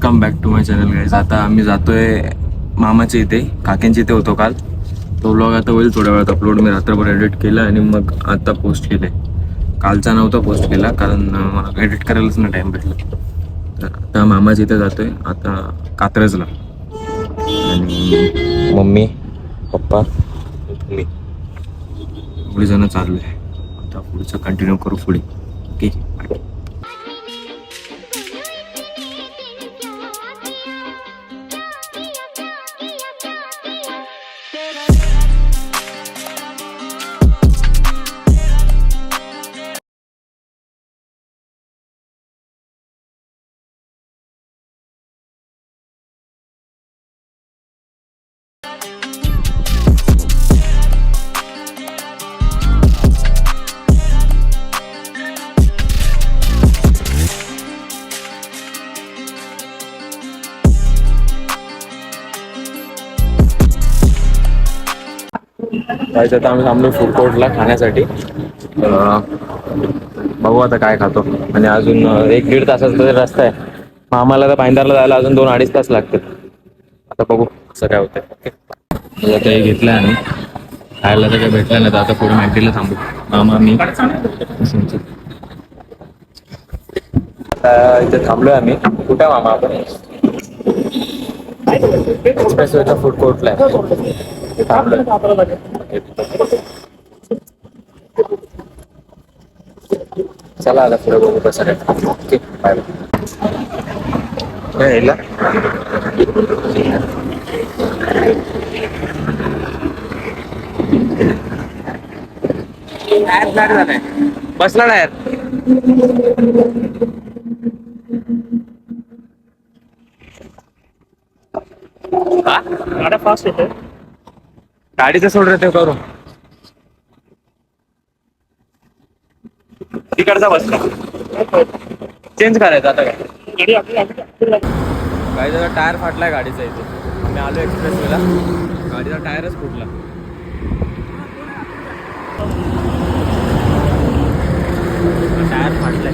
Welcome back to my channel guys. आता आम्ही जातोय मामाच्या इथे, काकींच्या इथे होतो काल. तो व्लॉग आता होईल थोड्या वेळात अपलोड. मी रात्रभर एडिट केलं आणि मग आता पोस्ट केले. कालचा नव्हता पोस्ट केला कारण मला एडिट करायलाच नाही टाईम भेटला. तर आता मामाच्या इथे जातोय, आता कात्रजला. आणि मम्मी पप्पा मी एवढी जण चाललो आहे. आता पुढचं कंटिन्यू करू पुढे. Okay bye. आता आम्ही थांबलो फूड कोर्टला खाण्यासाठी. बघू आता काय खातो. आणि अजून 1-1.5 तासाचा तरी रस्ता आहे. आम्हाला तर पायंदारला जायला अजून 2-2.5 तास लागतील. आता बघू कसं काय होतंय. ओके, आता हे घेतलं आणि खायला तर काही भेटलं नाही. तर आता पुढे मॅगडीला थांबू. मामा मी आता इथे थांबलोय आम्ही. कुठे मामा आपण? एक्सप्रेसवेच्या फूड कोर्टला आहे. थांबलोय. चला आता पुढे बघू कसं काय. Okay bye bye. यायला टायर फ्लॅट झालाय. बसला टायर. हा गाड्या फास्ट येते. गाडीचं सोड रे ते करू. तिकडचा बसला. चेंज करायचं आता काय. गाडीचा टायर फाटलाय गाडीचा इथे. आम्ही आलो एक्सप्रेसवेला. गाडीचा टायरच फुटला. टायर फाटलाय.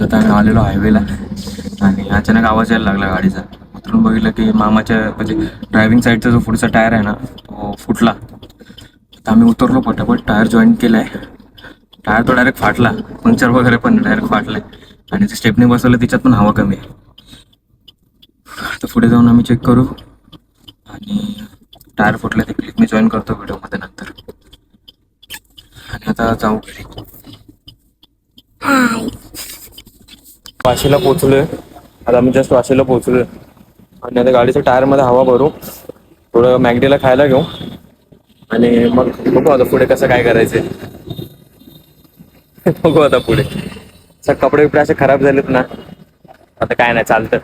आता आम्ही आलेलो हायवेला आणि अचानक आवाज यायला लागला गाडीचा. उतरून बघितलं की मामाच्या म्हणजे ड्रायव्हिंग साईडचा जो पुढचा टायर आहे ना तो फुटला. आता आम्ही उतरलो पटापट. टायर जॉईंट केलाय. टायर तो डायरेक्ट फाटला. पंक्चर वगैरे पण डायरेक्ट फाटलाय. आणि ते स्टेपनी बसवलं त्याच्यात पण हवा कमी आहे. आता पुढे जाऊन आम्ही चेक करू. आणि टायर फुटलं ते क्लिप मी जॉईन करतो व्हिडिओमध्ये नंतर. आणि आता जाऊ घरी. वाशीला पोहोचलोय. आता आम्ही जस्ट वाशीला पोहोचलोय. आणि आता गाडीच्या टायरमध्ये हवा भरू. थोडं मॅगडीला खायला घेऊ. आणि मग बघू आता पुढे कसं काय करायचंय. बघू आता पुढे. कपडे बिपडे असे खराब झालेत ना. आता काय नाही चालतं.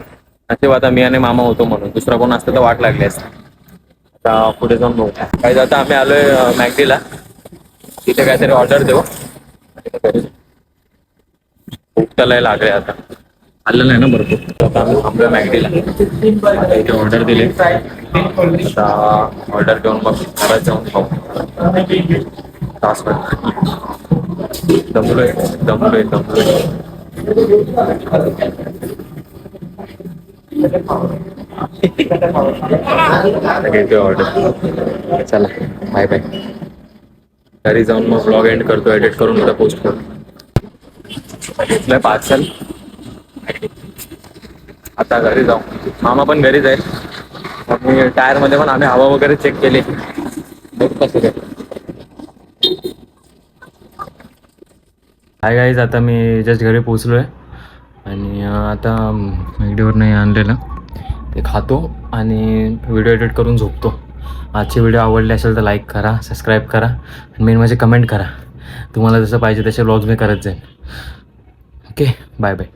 नशीब आता मी आणि मामा होतो म्हणून. दुसरा कोण असतं तर वाट लागली असते. आता पुढे जाऊन बघू काय. आता आम्ही आलोय मॅगडीला. तिथे काहीतरी ऑर्डर देऊ. भूक त्याला लागले आता. आलं नाही ना भरपूर. आता आम्ही थांबलोय मॅगडीला. आता इथे ऑर्डर दिले. आता ऑर्डर घेऊन मग घरात जाऊन खाऊ. तासभर दमलोय. घेतोय ऑर्डर. चला बाय बाय. घरी जाऊन मग व्लॉग एंड करतो. एडिट करून उद्या पोस्ट करतो. घेतलंय पार्सल. आता घरी जाऊ. मामा पण घरीच आहे. मग मी टायरमध्ये पण आम्ही हवा वगैरे चेक केली. कसं काय. Hi guys. आता मी जस्ट घरी पोचलो आहे. आणि आता मॅगडीवर नाही आणलेलं ते खातो आणि व्हिडिओ एडिट करून झोपतो. आजची व्हिडिओ आवडली असेल तर लाईक करा, सबस्क्राईब करा आणि मेन म्हणजे कमेंट करा. तुम्हाला जसं पाहिजे तसे व्लॉग्स मी करत जाईन. Okay bye bye.